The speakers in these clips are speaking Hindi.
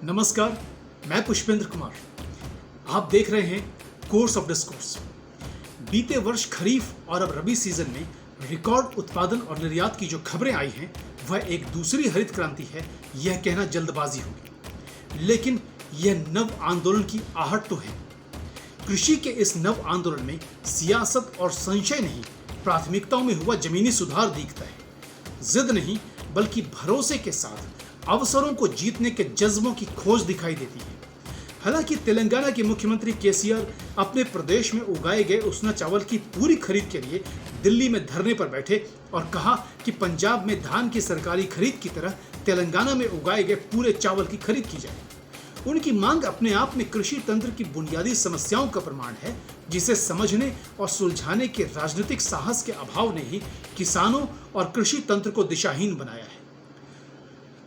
नमस्कार, मैं पुष्पेंद्र कुमार। आप देख रहे हैं कोर्स ऑफ डिस्कोर्स। बीते वर्ष खरीफ और अब रबी सीजन में रिकॉर्ड उत्पादन और निर्यात की जो खबरें आई हैं वह एक दूसरी हरित क्रांति है, यह कहना जल्दबाजी होगी। लेकिन यह नव आंदोलन की आहट तो है। कृषि के इस नव आंदोलन में सियासत और संशय नहीं, प्राथमिकताओं में हुआ जमीनी सुधार दिखता है। जिद नहीं बल्कि भरोसे के साथ अवसरों को जीतने के जज्बों की खोज दिखाई देती है। हालांकि तेलंगाना के मुख्यमंत्री केसीआर अपने प्रदेश में उगाए गए उसना चावल की पूरी खरीद के लिए दिल्ली में धरने पर बैठे और कहा कि पंजाब में धान की सरकारी खरीद की तरह तेलंगाना में उगाए गए पूरे चावल की खरीद की जाए। उनकी मांग अपने आप में कृषि तंत्र की बुनियादी समस्याओं का प्रमाण है, जिसे समझने और सुलझाने के राजनीतिक साहस के अभाव ने ही किसानों और कृषि तंत्र को दिशाहीन बनाया है।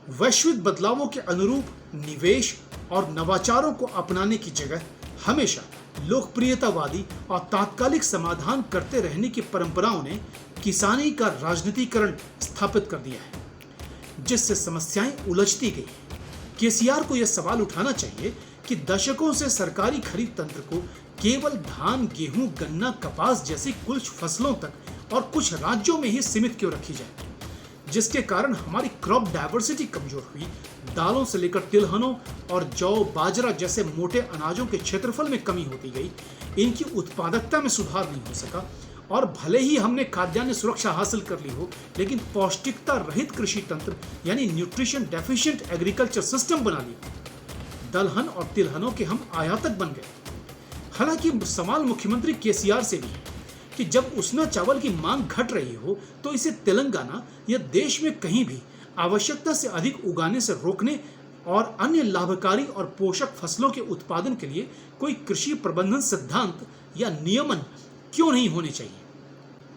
वैश्विक बदलावों के अनुरूप निवेश और नवाचारों को अपनाने की जगह हमेशा लोकप्रियतावादी और तात्कालिक समाधान करते रहने की परंपराओं ने किसानी का राजनीतिकरण स्थापित कर दिया है, जिससे समस्याएं उलझती गई। केसीआर को यह सवाल उठाना चाहिए कि दशकों से सरकारी खरीद तंत्र को केवल धान, गेहूं, गन्ना, कपास जैसी कुछ फसलों तक और कुछ राज्यों में ही सीमित क्यों रखी जाए, जिसके कारण हमारी क्रॉप डायवर्सिटी कमजोर हुई। दालों से लेकर तिलहनों और जौ, बाजरा जैसे मोटे अनाजों के क्षेत्रफल में कमी होती गई। इनकी उत्पादकता में सुधार नहीं हो सका और भले ही हमने खाद्यान्न सुरक्षा हासिल कर ली हो, लेकिन पौष्टिकता रहित कृषि तंत्र यानी न्यूट्रिशन डेफिशिएंट एग्रीकल्चर सिस्टम बना लिया। दलहन और तिलहनों के हम आयातक बन गए। हालांकि सवाल मुख्यमंत्री केसीआर से भी है कि जब उसना चावल की मांग घट रही हो तो इसे तेलंगाना या देश में कहीं भी आवश्यकता से अधिक उगाने से रोकने और अन्य लाभकारी और पोषक फसलों के उत्पादन के लिए कोई कृषि प्रबंधन सिद्धांत या नियमन क्यों नहीं होने चाहिए।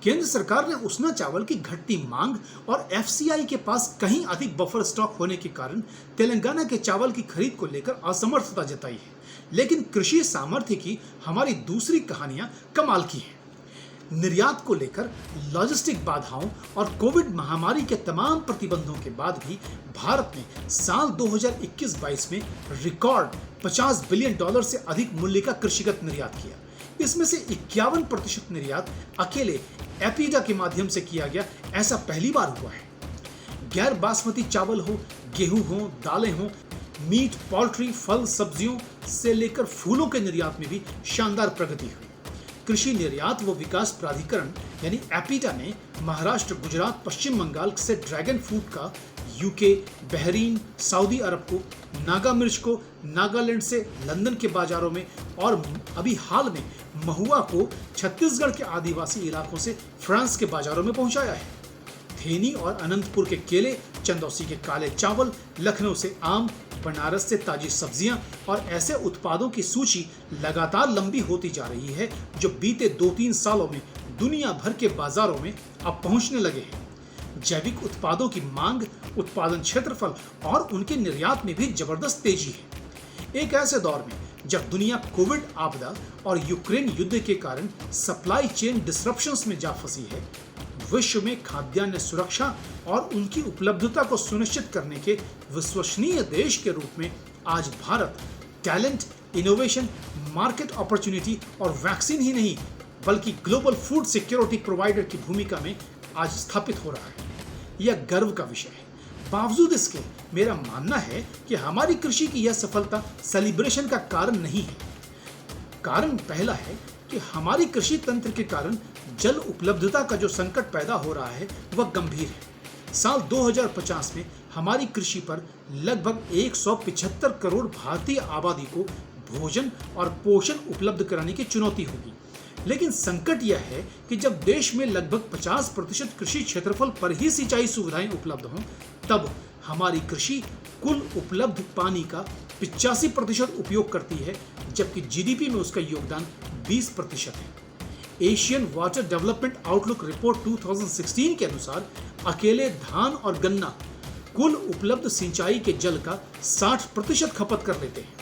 केंद्र सरकार ने उसना चावल की घटती मांग और एफसीआई के पास कहीं अधिक बफर स्टॉक होने के कारण तेलंगाना के चावल की खरीद को लेकर असमर्थता जताई है। लेकिन कृषि सामर्थ्य की हमारी दूसरी कहानियां कमाल की हैं। निर्यात को लेकर लॉजिस्टिक बाधाओं और कोविड महामारी के तमाम प्रतिबंधों के बाद भी भारत ने साल 2021-22 में रिकॉर्ड $50 बिलियन से अधिक मूल्य का कृषिगत निर्यात किया। इसमें से 51% निर्यात अकेले एपीडा के माध्यम से किया गया, ऐसा पहली बार हुआ है। गैर बासमती चावल हो, गेहूं हो, दालें हो, मीट, पोल्ट्री, फल, सब्जियों से लेकर फूलों के निर्यात में भी शानदार प्रगति हुई। कृषि निर्यात व विकास प्राधिकरण यानी एपीडा ने महाराष्ट्र, गुजरात, पश्चिम बंगाल से ड्रैगन फ्रूट का यूके, बहरीन, सऊदी अरब को, नागा मिर्च को नागालैंड से लंदन के बाजारों में और अभी हाल में महुआ को छत्तीसगढ़ के आदिवासी इलाकों से फ्रांस के बाजारों में पहुंचाया है। थेनी और अनंतपुर के केले, चंदौसी के काले चावल, लखनऊ से आम, बनारस से ताजी सब्जियां और ऐसे उत्पादों की सूची लगातार लंबी होती जा रही है जो बीते 2-3 सालों में दुनिया भर के बाजारों में अब पहुंचने लगे हैं। जैविक उत्पादों की मांग, उत्पादन क्षेत्रफल और उनके निर्यात में भी जबरदस्त तेजी है। एक ऐसे दौर में जब दुनिया कोविड आपदा और यूक्रेन युद्ध के कारण सप्लाई चेन डिसरप्शंस में जा फंसी है, विश्व में खाद्यान्न सुरक्षा और उनकी उपलब्धता को सुनिश्चित करने के विश्वसनीय देश के रूप में आज Bharat talent, innovation, market opportunity और वैक्सीन ही नहीं बल्कि ग्लोबल फूड सिक्योरिटी प्रोवाइडर की भूमिका में आज स्थापित हो रहा है। यह गर्व का विषय है। बावजूद इसके मेरा मानना है कि हमारी कृषि की यह सफलता सेलिब्रेशन का कारण नहीं है। कारण पहला है कि हमारी कृषि तंत्र के कारण जल उपलब्धता का जो संकट पैदा हो रहा है वह गंभीर है। साल 2050 में हमारी कृषि पर लगभग 175 करोड़ भारतीय आबादी को भोजन और पोषण उपलब्ध कराने की चुनौती होगी। लेकिन संकट यह है कि जब देश में लगभग 50% कृषि क्षेत्रफल पर ही सिंचाई सुविधाएं उपलब्ध हों, तब हमारी कृषि कुल उपलब्ध पानी का 85% उपयोग करती है, जबकि जीडीपी में उसका योगदान 20% है। Asian water development outlook report 2016 के अनुसार अकेले धान और गन्ना कुल उपलब्ध सिंचाई के जल का 60% खपत कर लेते हैं।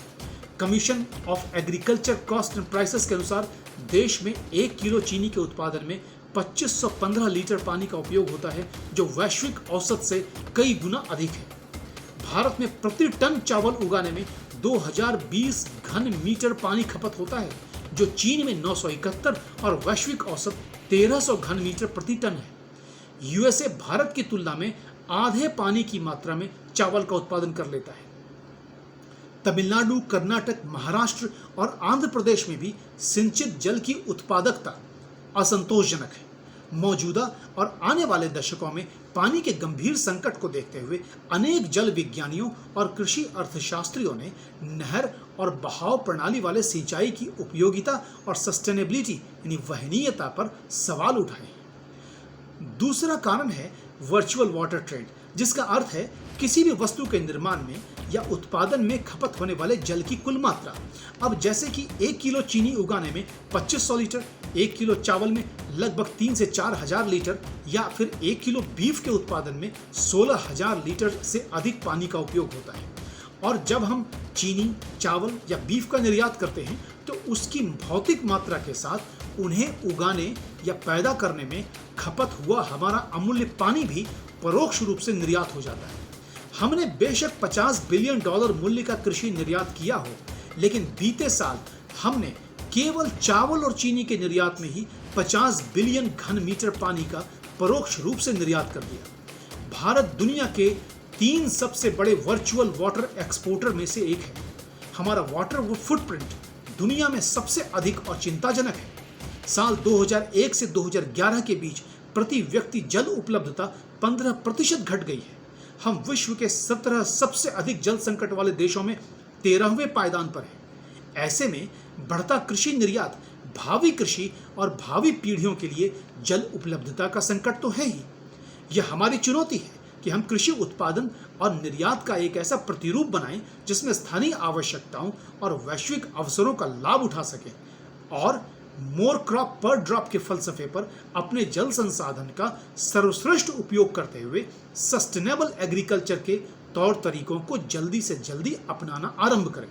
Commission of agriculture cost and prices के अनुसार देश में 1 किलो चीनी के उत्पादन में 2515 लीटर पानी का उपयोग होता है, जो वैश्विक औसत से कई गुना अधिक है। भारत में प्रति टन चावल उगाने में 2020 घन मीटर पानी खपत होता है, जो चीन में 971 और वैश्विक औसत 1300 घन मीटर प्रति टन है। यूएसए भारत की तुलना में आधे पानी की मात्रा में चावल का उत्पादन कर लेता है। तमिलनाडु, कर्नाटक, महाराष्ट्र और आंध्र प्रदेश में भी सिंचित जल की उत्पादकता असंतोषजनक है। मौजूदा और आने वाले दशकों में पानी के गंभीर संकट को देखते हुए अनेक जल विज्ञानियों और कृषि अर्थशास्त्रियों ने नहर और बहाव प्रणाली वाले सिंचाई की उपयोगिता और सस्टेनेबिलिटी यानी वहनीयता पर सवाल उठाए। दूसरा कारण है वर्चुअल वाटर ट्रेड, जिसका अर्थ है किसी भी वस्तु के निर्माण में या उत्पादन में खपत होने वाले जल की कुल मात्रा। अब जैसे कि 1 किलो चीनी उगाने में 2500 लीटर, 1 किलो चावल में लगभग 3 से 4 हजार लीटर, या फिर 1 किलो बीफ के उत्पादन में 16,000 लीटर से अधिक पानी का उपयोग होता है। और जब हम चीनी, चावल या बीफ का निर्यात करते हैं तो उसकी भौतिक मात्रा के साथ उन्हें उगाने या पैदा करने में खपत हुआ हमारा अमूल्य पानी भी परोक्ष रूप से निर्यात हो जाता है। हमने बेशक $50 बिलियन मूल्य का कृषि निर्यात किया हो, लेकिन बीते साल हमने केवल चावल और चीनी के निर्यात में ही 50 बिलियन घन मीटर पानी का परोक्ष रूप से निर्यात कर दिया। भारत दुनिया के 3 सबसे बड़े वर्चुअल वाटर एक्सपोर्टर में से एक है। हमारा वाटर फुटप्रिंट दुनिया में सबसे अधिक और चिंताजनक है। साल 2001 से 2011 के बीच प्रति व्यक्ति जल उपलब्धता 15% घट गई है। हम विश्व के 17 सबसे अधिक जल संकट वाले देशों में 13वें पायदान पर हैं। ऐसे में बढ़ता कृषि निर्यात भावी कृषि और भावी पीढ़ियों के लिए जल उपलब्धता का संकट तो है ही। यह हमारी चुनौती है कि हम कृषि उत्पादन और निर्यात का एक ऐसा प्रतिरूप बनाएं जिसमें स्थानीय आवश्यकताओं और वैश्विक अवसरों का लाभ उठा सकें और मोर क्रॉप पर ड्रॉप के फलसफे पर अपने जल संसाधन का सर्वश्रेष्ठ उपयोग करते हुए सस्टेनेबल एग्रीकल्चर के तौर तरीकों को जल्दी से जल्दी अपनाना आरंभ करें।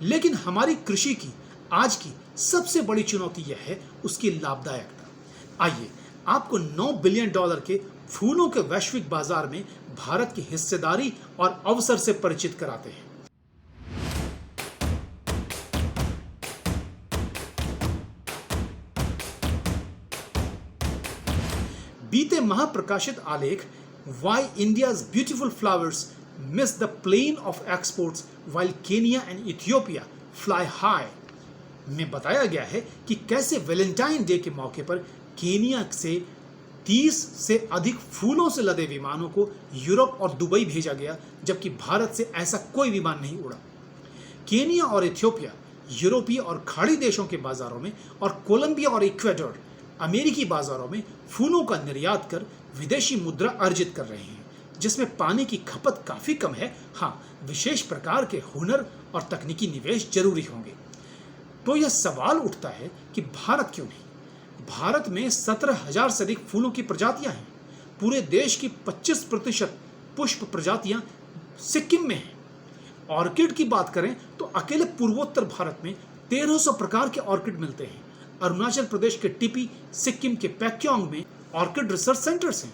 लेकिन हमारी कृषि की आज की सबसे बड़ी चुनौती यह है उसकी लाभदायकता। आइए आपको $9 बिलियन के फूलों के वैश्विक बाजार में भारत की हिस्सेदारी और अवसर से परिचित कराते हैं। बीते माह प्रकाशित आलेख why India's beautiful flowers miss the plane of exports while Kenya and Ethiopia fly high में बताया गया है कि कैसे वैलेंटाइन डे के मौके पर केनिया से 30 से अधिक फूलों से लदे विमानों को यूरोप और दुबई भेजा गया, जबकि भारत से ऐसा कोई विमान नहीं उड़ा। केनिया और इथियोपिया यूरोपीय और खाड़ी देशों के बाजारों में और कोलंबिया और इक्वेडोर अमेरिकी बाजारों में फूलों का निर्यात कर विदेशी मुद्रा अर्जित कर रहे हैं, जिसमें पानी की खपत काफी कम है। हाँ, विशेष प्रकार के हुनर और तकनीकी निवेश जरूरी होंगे। तो यह सवाल उठता है कि भारत क्यों नहीं? भारत में 17,000 से अधिक फूलों की प्रजातियां हैं। पूरे देश की 25% पुष्प प्रजातियां सिक्किम में हैं। ऑर्किड की बात करें तो अकेले पूर्वोत्तर भारत में 1300 प्रकार के ऑर्किड मिलते हैं। अरुणाचल प्रदेश के टिपी, सिक्किम के पैक्योंग में ऑर्किड रिसर्च सेंटर्स हैं।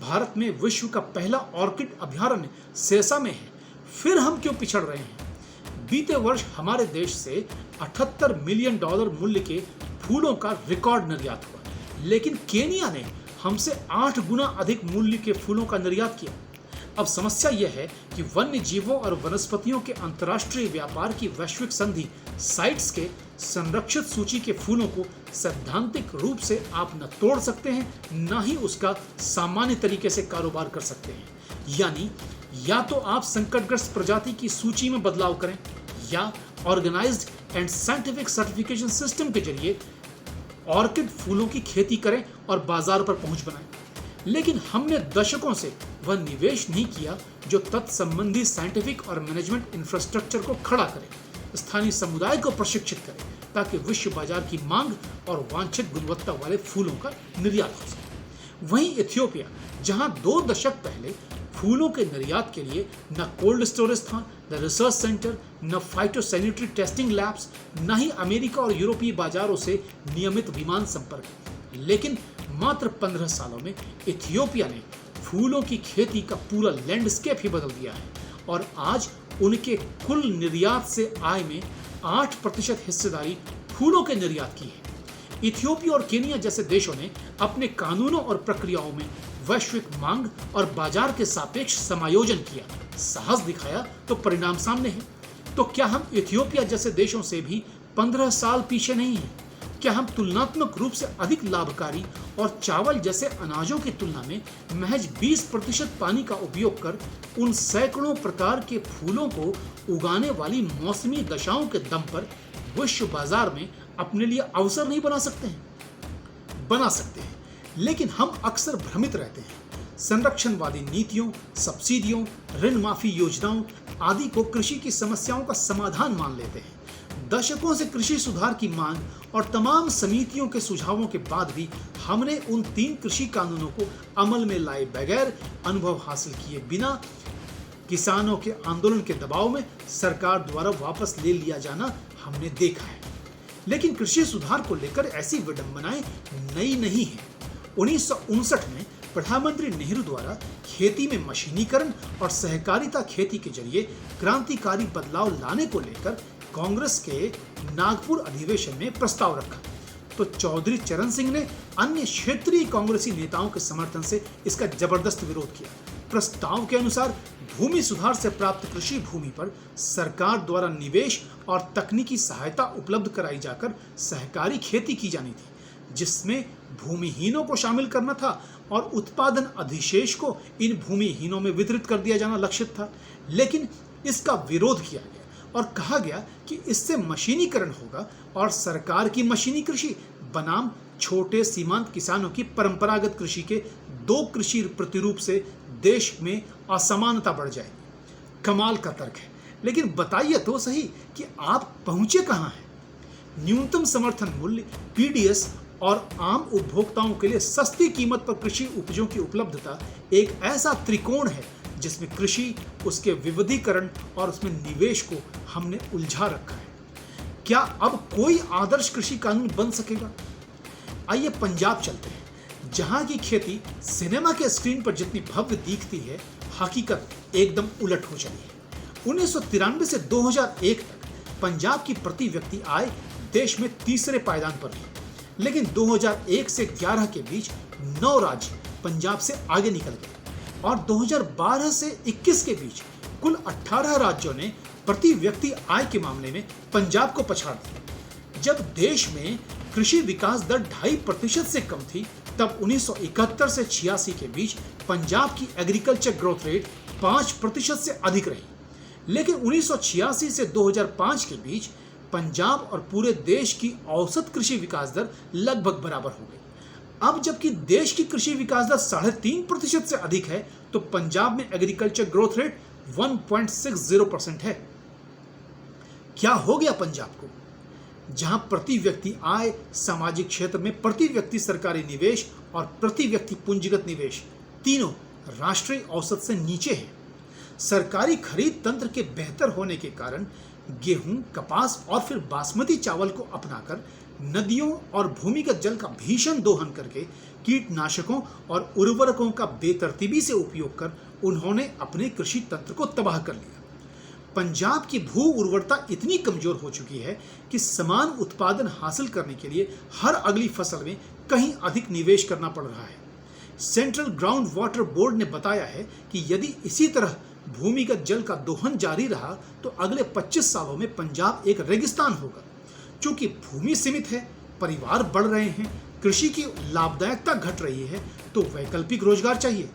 भारत में विश्व का पहला ऑर्किड अभयारण्य सेसा में है। फिर हम क्यों पिछड़ रहे हैं? बीते वर्ष हमारे देश से $78 मिलियन मूल्य के फूलों का रिकॉर्ड निर्यात हुआ, लेकिन केनिया ने हमसे 8 गुना अधिक मूल्य के फूलों का निर्यात किया। अब समस्या यह है कि वन्य जीवों और वनस्पतियों के अंतर्राष्ट्रीय व्यापार की वैश्विक संधि साइट्स के संरक्षित सूची के फूलों को सैद्धांतिक रूप से आप न तोड़ सकते हैं, न ही उसका सामान्य तरीके से कारोबार कर सकते हैं। यानी या तो आप संकटग्रस्त प्रजाति की सूची में बदलाव करें या organized and scientific certification system के जरिए ऑर्किड फूलों की खेती करें और बाजार पर पहुंच बनाएं। लेकिन हमने दशकों से वह निवेश नहीं किया जो तत्संबंधी साइंटिफिक और मैनेजमेंट इंफ्रास्ट्रक्चर को खड़ा करे, स्थानीय समुदाय को प्रशिक्षित करे, ताकि विश्व बाजार की मांग और वांछित गुणवत्ता वाले फूलों का निर्यात हो सके। वहीं इथियोपिया, जहां 2 दशक पहले फूलों के निर्यात के लिए न कोल्ड स्टोरेज था, न रिसर्च सेंटर, न फाइटोसैनिटरी टेस्टिंग लैब्स, न ही अमेरिका और यूरोपीय बाजारों से नियमित विमान संपर्क, लेकिन मात्र 15 सालों में इथियोपिया ने फूलों की खेती का पूरा लैंडस्केप ही बदल दिया है और आज उनके कुल निर्यात से आय में 8% हिस्सेदारी फूलों के निर्यात की है। इथियोपिया और केनिया जैसे देशों ने अपने कानूनों और प्रक्रियाओं में वैश्विक मांग और बाजार के सापेक्ष समायोजन किया, साहस दिखाया तो परिणाम सामने है। तो क्या हम इथियोपिया जैसे देशों से भी 15 साल पीछे नहीं हैं? क्या हम तुलनात्मक रूप से अधिक लाभकारी और चावल जैसे अनाजों की तुलना में महज 20% पानी का उपयोग कर उन सैकड़ों प्रकार के फूलों को उगाने वाली मौसमी दशाओं के दम पर विश्व बाजार में अपने लिए अवसर नहीं बना सकते हैं? बना सकते हैं, लेकिन हम अक्सर भ्रमित रहते हैं। संरक्षणवादी नीतियों, सब्सिडियों, ऋण माफी योजनाओं आदि को कृषि की समस्याओं का समाधान मान लेते हैं। दशकों से कृषि सुधार की मांग और तमाम समितियों के सुझावों के बाद भी हमने उन 3 कृषि कानूनों को अमल में लाए बगैर, अनुभव हासिल किए बिना किसानों के आंदोलन के दबाव में सरकार द्वारा वापस ले लिया जाना हमने देखा है। लेकिन कृषि सुधार को लेकर ऐसी विडंबनाएं नई नहीं है। 1959 में प्रधानमंत्री नेहरू द्वारा खेती में मशीनीकरण और सहकारिता खेती के जरिए क्रांतिकारी बदलाव लाने को लेकर कांग्रेस के नागपुर अधिवेशन में प्रस्ताव रखा, तो चौधरी चरण सिंह ने अन्य क्षेत्रीय कांग्रेसी नेताओं के समर्थन से इसका जबरदस्त विरोध किया। प्रस्ताव के अनुसार भूमि सुधार से प्राप्त कृषि भूमि पर सरकार द्वारा निवेश और तकनीकी सहायता उपलब्ध कराई जाकर सहकारी खेती की जानी थी, जिसमें भूमिहीनों को शामिल करना था और उत्पादन अधिशेष को इन भूमिहीनों में वितरित कर दिया जाना लक्षित था। लेकिन इसका विरोध किया गया और कहा गया कि इससे मशीनीकरण होगा और सरकार की मशीनी कृषि बनाम छोटे सीमांत किसानों की परंपरागत कृषि के 2 कृषि प्रतिरूप से देश में असमानता बढ़ जाएगी। कमाल का तर्क है, लेकिन बताइए तो सही कि आप पहुंचे कहां हैं? न्यूनतम समर्थन मूल्य, पीडीएस और आम उपभोक्ताओं के लिए सस्ती कीमत पर कृषि उपजों की उपलब्धता एक ऐसा त्रिकोण है जिसमें कृषि, उसके विविधीकरण और उसमें निवेश को हमने उलझा रखा है। क्या अब कोई आदर्श कृषि कानून बन सकेगा? आइए पंजाब चलते हैं, जहां की खेती सिनेमा के स्क्रीन पर जितनी भव्य दिखती है, हकीकत एकदम उलट हो चली है। 1993 से 2001 तक पंजाब की प्रति व्यक्ति आय देश में तीसरे पायदान पर थी, लेकिन 2001 से 11 के बीच 9 राज्य पंजाब से आगे निकल गए और 2012 से 21 के बीच कुल 18 राज्यों ने प्रति व्यक्ति आय के मामले में पंजाब को पछाड़ दिया। जब देश में कृषि विकास दर 2.5% से कम थी, तब 1971 से 86 के बीच पंजाब की एग्रीकल्चर ग्रोथ रेट 5% से अधिक रही। लेकिन 1986 से 2005 के बीच पंजाब और पूरे देश की औसत कृषि विकास दर लगभग बराबर हो गई। अब जबकि देश की कृषि विकास दर 3.5% से अधिक है, तो पंजाब में एग्रीकल्चर ग्रोथ रेट 1.60% है। क्या हो गया पंजाब को? जहां प्रति व्यक्ति आय, सामाजिक क्षेत्र में प्रति व्यक्ति सरकारी निवेश और प्रति व्यक्ति पूंजीगत निवेश तीनों राष्ट्रीय औसत से नीचे है। सरकारी खरीद तंत्र के बेहतर होने के कारण गेहूं, कपास और फिर बासमती चावल को अपनाकर नदियों और भूमिगत जल का भीषण दोहन करके कीटनाशकों और उर्वरकों का बेतरतीबी से उपयोग कर उन्होंने अपने कृषि तंत्र को तबाह कर लिया। पंजाब की भू उर्वरता इतनी कमजोर हो चुकी है कि समान उत्पादन हासिल करने के लिए हर अगली फसल में कहीं अधिक निवेश करना पड़ रहा है। सेंट्रल ग्राउंड वाटर बोर्ड ने बताया है कि यदि इसी तरह भूमिगत जल का दोहन जारी रहा तो अगले 25 सालों में पंजाब एक रेगिस्तान होगा। चूंकि भूमि सीमित है, परिवार बढ़ रहे हैं, कृषि की लाभदायकता घट रही है, तो वैकल्पिक रोजगार चाहिए।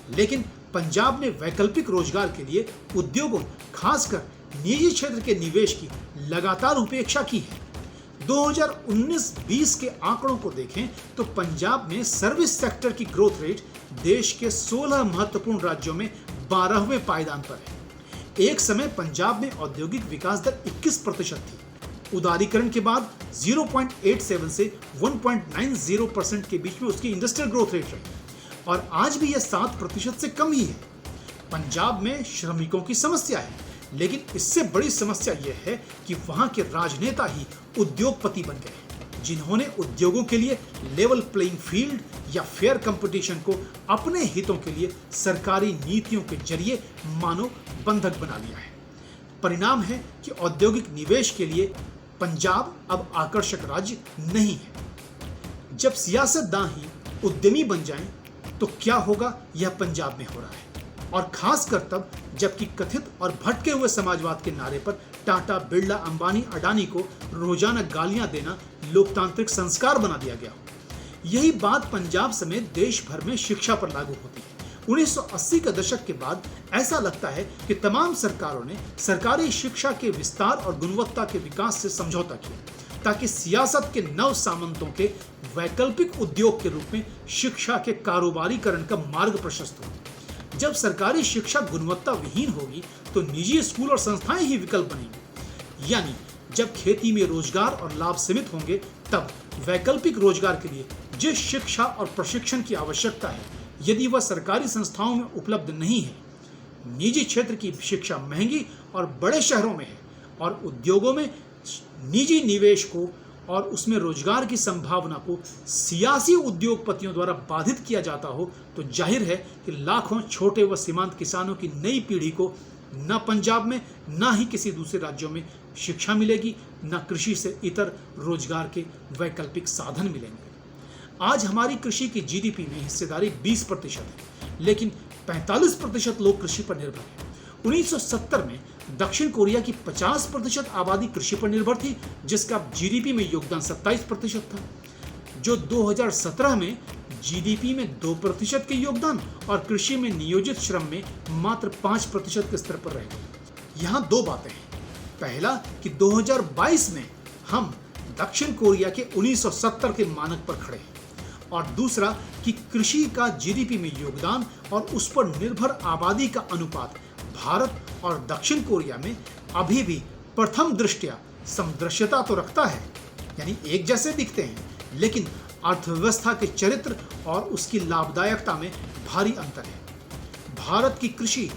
लेकिन पंजाब ने वैकल्पिक रोजगार के लिए उद्योगों, खासकर निजी क्षेत्र के निवेश की लगातार उपेक्षा की है। 2019-20 के आंकड़ों को देखें तो पंजाब में सर्विस सेक्टर की ग्रोथ रेट देश के 16 महत्वपूर्ण राज्यों में 12वें पायदान पर है। एक समय पंजाब में औद्योगिक विकास दर 21% थी। उदारीकरण के बाद 0.87 से 1.90% के बीच में उसकी इंडस्ट्रियल ग्रोथ रेट रही और आज भी यह 7% से कम ही है। पंजाब में श्रमिकों की समस्या है, लेकिन इससे बड़ी समस्या यह है कि वहां के राजनेता ही उद्योगपति बन गए, जिन्होंने उद्योगों के लिए लेवल प्लेइंग फील्ड या फेयर कंपटीशन को अपने हितों के लिए सरकारी नीतियों के जरिए मानो बंधक बना लिया है। परिणाम है कि औद्योगिक निवेश के लिए पंजाब अब आकर्षक राज्य नहीं है। जब सियासतदान ही उद्यमी बन जाएं, तो क्या होगा, यह पंजाब में हो रहा है। और खासकर तब जबकि कथित और भटके हुए समाजवाद के नारे पर टाटा, बिरला, अंबानी, अडानी को रोजाना गालियां देना लोकतांत्रिक संस्कार बना दिया गया हो। यही बात पंजाब समेत देश भर में शिक्षा पर लागू होती है। 1980 के दशक के बाद ऐसा लगता है कि तमाम सरकारों ने सरकारी शिक्षा के विस्तार और गुणवत्ता के विकास से समझौता किया, ताकि सियासत के नव सामंतों के वैकल्पिक उद्योग के रूप में शिक्षा के कारोबारीकरण का मार्ग प्रशस्त हो। जब सरकारी शिक्षा गुणवत्ता विहीन होगी तो निजी स्कूल और संस्थाएं ही विकल्प बनेंगी। यानी जब खेती में रोजगार और लाभ सीमित होंगे, तब वैकल्पिक रोजगार के लिए जिस शिक्षा और प्रशिक्षण की आवश्यकता है, यदि वह सरकारी संस्थाओं में उपलब्ध नहीं है, निजी क्षेत्र की शिक्षा महंगी और बड़े शहरों में है, और उद्योगों में निजी निवेश को और उसमें रोजगार की संभावना को सियासी उद्योगपतियों द्वारा बाधित किया जाता हो, तो जाहिर है कि लाखों छोटे व सीमांत किसानों की नई पीढ़ी को न पंजाब में न ही किसी दूसरे राज्यों में शिक्षा मिलेगी, न कृषि से इतर रोजगार के वैकल्पिक साधन मिलेंगे। आज हमारी कृषि की जीडीपी में हिस्सेदारी 20% है, लेकिन 45% लोग कृषि पर निर्भर हैं। 1970 में दक्षिण कोरिया की 50% आबादी कृषि पर निर्भर थी, जिसका जीडीपी में योगदान 27% था, जो 2017 में जीडीपी में 2% के योगदान और कृषि में नियोजित श्रम में मात्र 5% के स्तर पर रह गए। यहाँ दो बातें हैं। पहला कि 2022 में हम दक्षिण कोरिया के 1970 के मानक पर खड़े हैं, और दूसरा कि कृषि का जीडीपी में योगदान और उस पर निर्भर आबादी का अनुपात भारत और दक्षिण कोरिया में अभी भी प्रथम दृष्टया समदृश्यता तो रखता है, यानी एक जैसे दिखते हैं, लेकिन अर्थव्यवस्था के चरित्र और उसकी लाभदायकता में भारी अंतर है। भारत की कृषि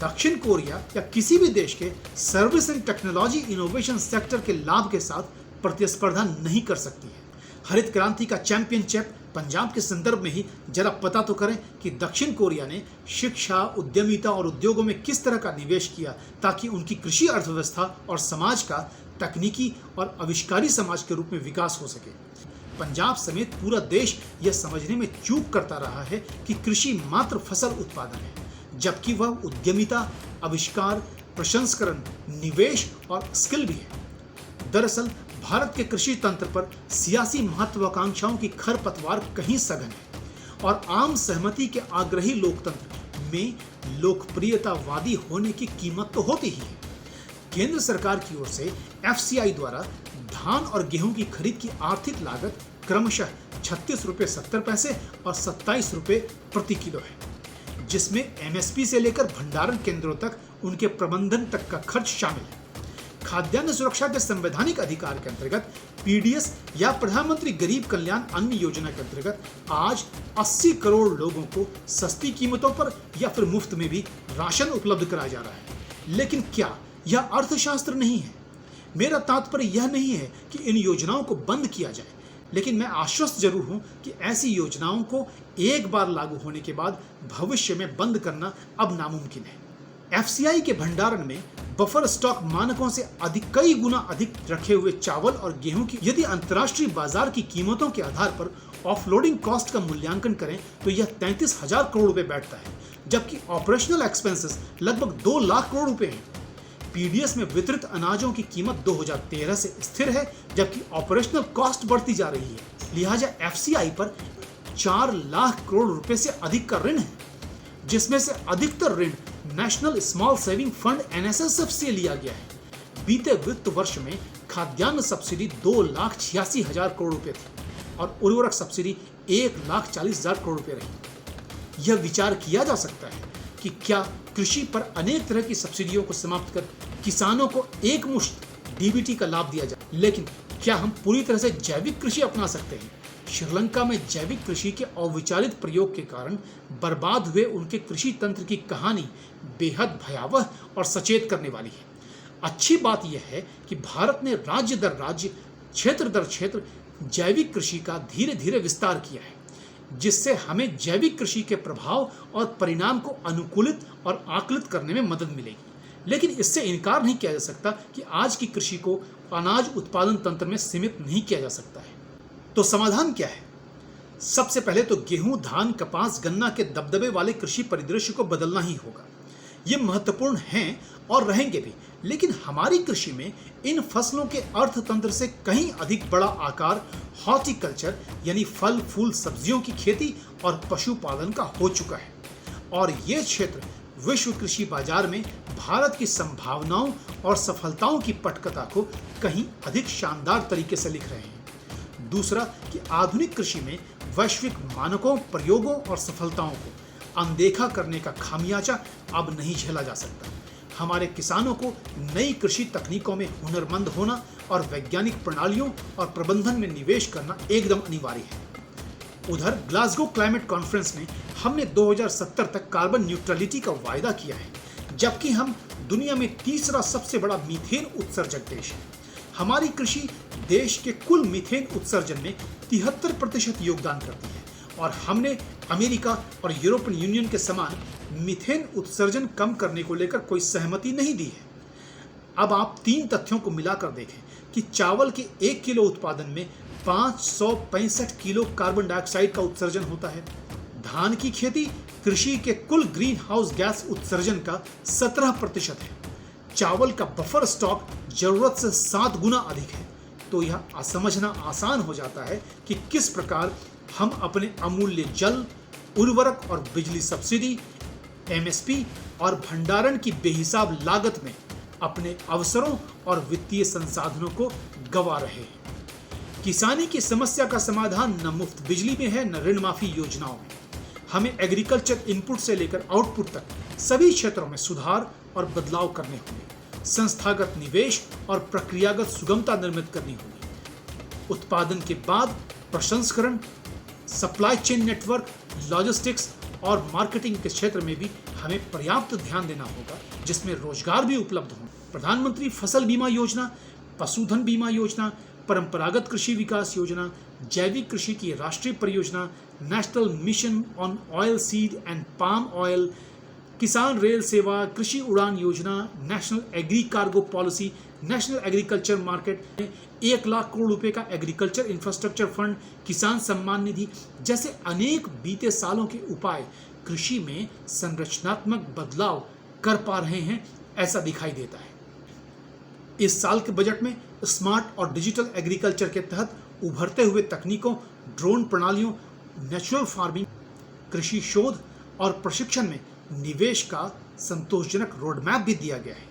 दक्षिण कोरिया या किसी भी देश के service and technology innovation sector के लाभ के साथ प्रतिस्पर्धा नहीं कर सकती है। हरित क्रांति का चैंपियनशिप पंजाब के संदर्भ में ही जरा पता तो करें कि दक्षिण कोरिया ने शिक्षा, उद्यमिता और उद्योगों में किस तरह का निवेश किया, ताकि उनकी कृषि अर्थव्यवस्था और समाज का तकनीकी और आविष्कारी समाज के रूप में विकास हो सके। पंजाब समेत पूरा देश यह समझने में चूक करता रहा है कि कृषि मात्र फसल उत्पादन है, जबकि वह उद्यमिता, आविष्कार, प्रसंस्करण, निवेश और स्किल भी है। दरअसल भारत के कृषि तंत्र पर सियासी महत्वाकांक्षाओं की खरपतवार कहीं सघन है, और आम सहमति के आग्रही लोकतंत्र में लोकप्रियतावादी होने की कीमत तो होती ही है। केंद्र सरकार की ओर से एफसीआई द्वारा धान और गेहूं की खरीद की आर्थिक लागत क्रमशः 36 रुपये 70 पैसे और 27 रुपये प्रति किलो है, जिसमें एमएसपी से लेकर भंडारण केंद्रों तक उनके प्रबंधन तक का खर्च शामिल है। खाद्यान्न सुरक्षा के संवैधानिक अधिकार के अंतर्गत पीडीएस या प्रधानमंत्री गरीब कल्याण अन्न योजना के अंतर्गत आज 80 करोड़ लोगों को सस्ती कीमतों पर या फिर मुफ्त में भी राशन उपलब्ध कराया जा रहा है। लेकिन क्या यह अर्थशास्त्र नहीं है? मेरा तात्पर्य यह नहीं है कि इन योजनाओं को बंद किया जाए, लेकिन मैं आश्वस्त जरूर हूं कि ऐसी योजनाओं को एक बार लागू होने के बाद भविष्य में बंद करना अब नामुमकिन है। एफसीआई के भंडारण में बफर स्टॉक मानकों से कई गुना अधिक रखे हुए चावल और गेहूं की यदि अंतर्राष्ट्रीय बाजार की कीमतों के आधार पर ऑफलोडिंग कॉस्ट का मूल्यांकन करें तो यह 33,000 करोड़ रुपए बैठता है, जबकि ऑपरेशनल एक्सपेंसेस लगभग 2 लाख करोड़ रुपए हैं। पीडीएस में वितरित अनाजों की कीमत 2013 से स्थिर है, जबकि ऑपरेशनल कॉस्ट बढ़ती जा रही है। लिहाजा एफसीआई पर 4 लाख करोड़ रुपए से अधिक का ऋण है, जिसमें से अधिकतर ऋण नेशनल स्मॉल सेविंग फंड एनएसएसएफ से लिया गया है। बीते वित्त वर्ष में खाद्यान्न सब्सिडी 2,86,000 करोड़ रुपए थी और उर्वरक सब्सिडी 1,40,000 करोड़ रुपए रही। यह विचार किया जा सकता है कि क्या कृषि पर अनेक तरह की सब्सिडियों को समाप्त कर किसानों को एक मुश्त डीबीटी का लाभ दिया जाए, लेकिन क्या हम पूरी तरह से जैविक कृषि अपना सकते हैं? श्रीलंका में जैविक कृषि के अविचारित प्रयोग के कारण बर्बाद हुए उनके कृषि तंत्र की कहानी बेहद भयावह और सचेत करने वाली है। अच्छी बात यह है कि भारत ने राज्य दर राज्य, क्षेत्र दर क्षेत्र जैविक कृषि का धीरे धीरे विस्तार किया है, जिससे हमें जैविक कृषि के प्रभाव और परिणाम को अनुकूलित और आकलित करने में मदद मिलेगी। लेकिन इससे इनकार नहीं किया जा सकता कि आज की कृषि को अनाज उत्पादन तंत्र में सीमित नहीं किया जा सकता है। तो समाधान क्या है? सबसे पहले तो गेहूं, धान, कपास, गन्ना के दबदबे वाले कृषि परिदृश्य को बदलना ही होगा। ये महत्वपूर्ण हैं और रहेंगे भी, लेकिन हमारी कृषि में इन फसलों के अर्थतंत्र से कहीं अधिक बड़ा आकार हॉर्टिकल्चर यानी फल, फूल, सब्जियों की खेती और पशुपालन का हो चुका है। और ये क्षेत्र विश्व कृषि बाजार में भारत की संभावनाओं और सफलताओं की पटकथा को कहीं अधिक शानदार तरीके से लिख रहे हैं। दूसरा कि आधुनिक कृषि में वैश्विक मानकों, प्रयोगों और सफलताओं को अनदेखा करने का खामियाजा अब नहीं झेला जा सकता। हमारे किसानों को नई कृषि तकनीकों में हुनरमंद होना और वैज्ञानिक प्रणालियों और प्रबंधन में निवेश करना एकदम अनिवार्य है। उधर ग्लासगो क्लाइमेट कॉन्फ्रेंस में हमने 2070 तक कार्बन न्यूट्रलिटी का वायदा किया है, जबकि हम दुनिया में तीसरा सबसे बड़ा मीथेन उत्सर्जक देश है। हमारी कृषि देश के कुल मीथेन उत्सर्जन में 73% योगदान करती है और हमने अमेरिका और यूरोपियन यूनियन के समान मीथेन उत्सर्जन कम करने को लेकर कोई सहमति नहीं दी है। अब आप 3 तथ्यों को मिलाकर देखें कि चावल के 1 किलो उत्पादन में 565 किलो कार्बन डाइऑक्साइड का उत्सर्जन होता है। धान की खेती कृषि के कुल ग्रीन हाउस गैस उत्सर्जन का 17% है। चावल का बफर स्टॉक जरूरत से 7 गुना अधिक है। तो यह समझना आसान हो जाता है कि किस प्रकार हम अपने अमूल्य जल, उर्वरक और बिजली सब्सिडी, एमएसपी और भंडारण की बेहिसाब लागत में अपने अवसरों और वित्तीय संसाधनों को गंवा रहे हैं। किसानी की समस्या का समाधान न मुफ्त बिजली में है, न ऋण माफी योजनाओं में। हमें एग्रीकल्चर इनपुट से लेकर आउटपुट तक सभी क्षेत्रों में सुधार और बदलाव करने होंगे। संस्थागत निवेश और प्रक्रियागत सुगमता निर्मित करनी होगी। उत्पादन के बाद प्रसंस्करण, सप्लाई चेन नेटवर्क, लॉजिस्टिक्स और मार्केटिंग के क्षेत्र में भी हमें पर्याप्त ध्यान देना होगा, जिसमें रोजगार भी उपलब्ध हो। प्रधानमंत्री फसल बीमा योजना, पशुधन बीमा योजना, परंपरागत कृषि विकास योजना, जैविक कृषि की राष्ट्रीय परियोजना, national mission on oil seed and palm oil, किसान रेल सेवा, कृषि उड़ान योजना, national agri cargo policy, national agriculture market में 1 लाख करोड़ रुपए का एग्रीकल्चर इंफ्रास्ट्रक्चर फंड, किसान सम्मान निधि जैसे अनेक बीते सालों के उपाय कृषि में संरचनात्मक बदलाव कर पा रहे हैं, ऐसा दिखाई देता है। इस साल के बजट में स्मार्ट और डिजिटल एग्रीकल्चर के तहत उभरते हुए तकनीकों, ड्रोन प्रणालियों, नेचुरल फार्मिंग, कृषि शोध और प्रशिक्षण में निवेश का संतोषजनक रोड मैप भी दिया गया है।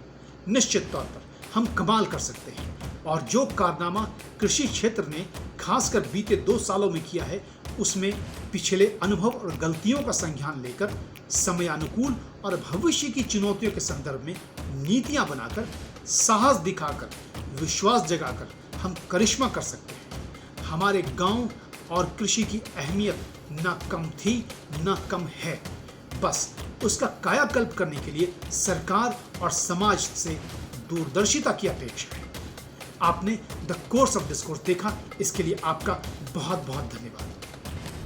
निश्चित तौर पर हम कमाल कर सकते हैं और जो कारनामा कृषि क्षेत्र ने खासकर बीते 2 सालों में किया है, उसमें पिछले अनुभव और गलतियों का संज्ञान लेकर समयानुकूल और भविष्य की चुनौतियों के संदर्भ में नीतियां बनाकर, साहस दिखाकर, विश्वास जगाकर हम करिश्मा कर सकते हैं। हमारे गांव और कृषि की अहमियत न कम थी न कम है, बस उसका कायाकल्प करने के लिए सरकार और समाज से दूरदर्शिता की अपेक्षा है। आपने द कोर्स ऑफ डिस्कोर्स देखा, इसके लिए आपका बहुत बहुत धन्यवाद।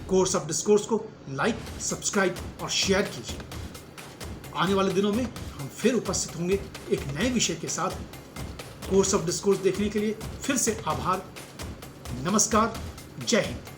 कोर्स ऑफ डिस्कोर्स को लाइक, सब्सक्राइब और शेयर कीजिए। आने वाले दिनों में हम फिर उपस्थित होंगे एक नए विषय के साथ। कोर्स ऑफ डिस्कोर्स देखने के लिए फिर से आभार। नमस्कार, जय हिंद।